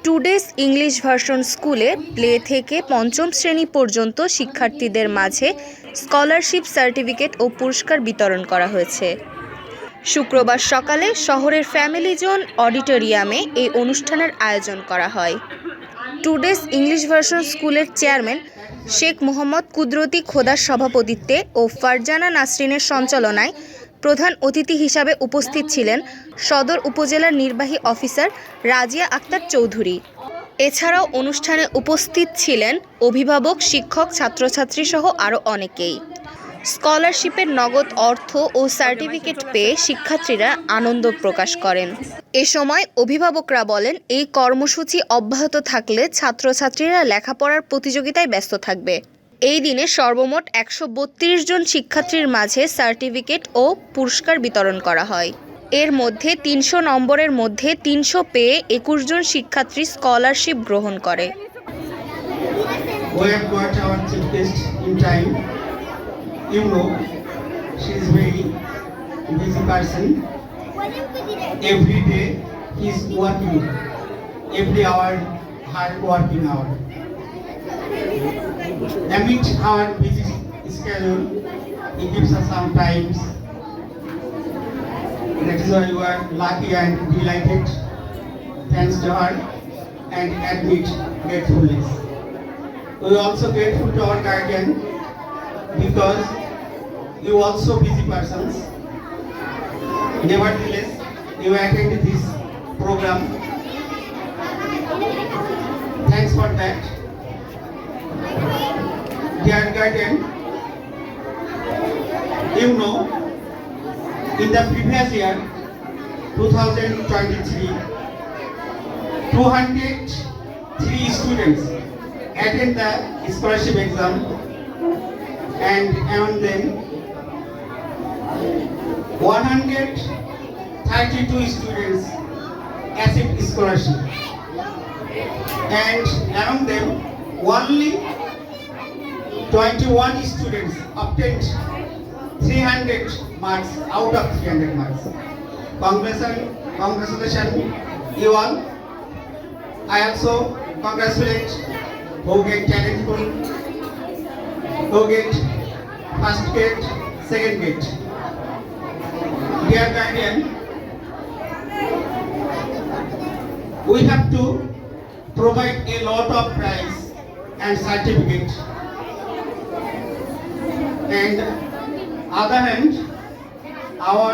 Today's English version স্কুলে play থেকে পঞ্চম শ্রেণী পর্যন্ত শিক্ষার্থীদের মাঝে স্কলারশিপ সার্টিফিকেট ও পুরস্কার বিতরণ করা হয়েছে। শুক্রবার সকালে শহরের ফ্যামিলি জোন অডিটোরিয়ামে এই অনুষ্ঠানের আয়োজন করা হয়। টুডেস ইংলিশ ভার্সন স্কুলের চেয়ারম্যান শেখ মোহাম্মদ কুদরতি খোদার সভাপতিত্বে ও ফারজানা নাসরিনের সঞ্চালনায় প্রধান অতিথি হিসাবে উপস্থিত ছিলেন সদর উপজেলার নির্বাহী অফিসার রাজিয়া আক্তার চৌধুরী। এছাড়াও অনুষ্ঠানে উপস্থিত ছিলেন অভিভাবক, শিক্ষক, ছাত্রছাত্রী সহ আরও অনেকেই। স্কলারশিপের নগদ অর্থ ও সার্টিফিকেট পেয়ে শিক্ষার্থীরা আনন্দ প্রকাশ করেন। এ সময় অভিভাবকরা বলেন, এই কর্মসূচি অব্যাহত থাকলে ছাত্রছাত্রীরা লেখাপড়ার প্রতিযোগিতায় ব্যস্ত থাকবে। এই দিনে সর্বমোট ১৩২ জন শিক্ষার্থীর মাঝে সার্টিফিকেট ও পুরস্কার বিতরণ করা হয়। এর মধ্যে ৩০০ নম্বরের মধ্যে ৩০০ পেয়ে ২১ জন শিক্ষার্থী স্কলারশিপ গ্রহণ করে। You know, she is very busy person. Every day he is working, every hour hard working hour. Amid our busy schedule, he gives us some times. That is why we are lucky and delighted. Thanks to her and admit gratefulness. We are also grateful to our guardian because you also busy persons. Nevertheless, you attended this program. Thanks for that. Dear guardian, you know, in the previous year, 2023, 203 students attend the scholarship exam, and among them 132 students accept scholarship, and among them only 21 students obtained 300 marks out of 300 marks. Congratulations you all. I also congratulate who get talentful, who get first grade, second grade. Dear guardian, we have to provide a lot of prize and certificate. And other hand, our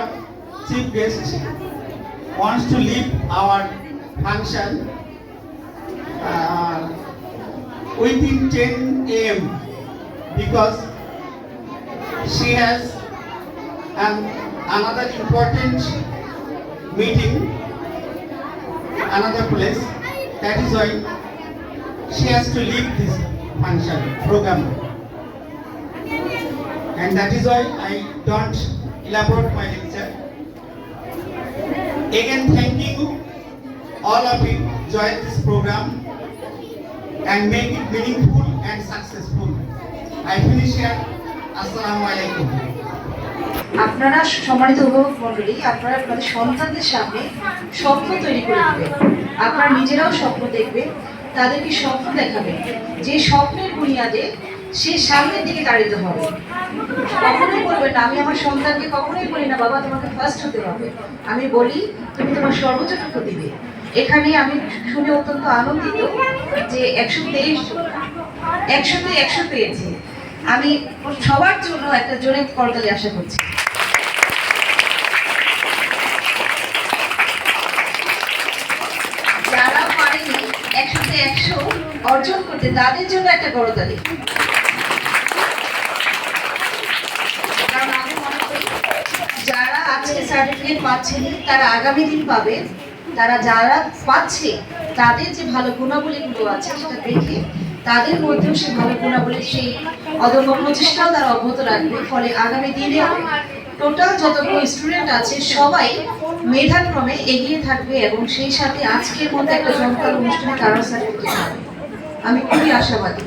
chief guest wants to leave our function within 10 a.m. because she has another important meeting, another place. That is why she has to leave this function program, and that is why I don't elaborate my lecture. Again, thank you all of you join this program and make it meaningful and successful. I finish here. Assalamu alaikum. আপনারা সম্মানিত অভিভাবক মণ্ডলী, আপনারা আপনাদের সন্তানদের সামনে স্বপ্ন তৈরি করে দেবেন। আপনারা নিজেরাও স্বপ্ন দেখবেন, তাদেরকে স্বপ্ন দেখাবেন, যে স্বপ্নের বুনিয়াদে সে সামনের দিকে তাড়িত হবে। কখনোই বলবেন না, আমি আমার সন্তানকে কখনোই বলি না বাবা তোমাকে ফার্স্ট হতে হবে, আমি বলি তুমি তোমার সর্বোচ্চটুকু দিবে। এখানে আমি শুনে অত্যন্ত আনন্দিত যে 100তে 100 পেয়েছে। আমি সবার জন্য একটা জোরে করতালি আশা করছি। যারা পারেনি 100তে 100 অর্জন করতে, তাদের জন্য একটা করতালি। কারণ আমি মনে করি যারা আজকে সার্টিফিকেট পাচ্ছেনি তারা আগামী দিন পাবে। তারা যারা পাচ্ছে তাদের যে ভালো গুণাবলীগুলো আছে সেটা দেখে তাদের মধ্যেও সে ভালো গুণাবলী, সেই অদম্য প্রচেষ্টাও তারা অব্যাহত রাখবে। ফলে আগামী দিনে টোটাল যতগুলো স্টুডেন্ট আছে সবাই মেধাক্রমে এগিয়ে থাকবে এবং সেই সাথে আজকের মধ্যে একটা জমকালো অনুষ্ঠানে তারাও সার্টিফিকেট পাবে। আমি খুবই আশাবাদী।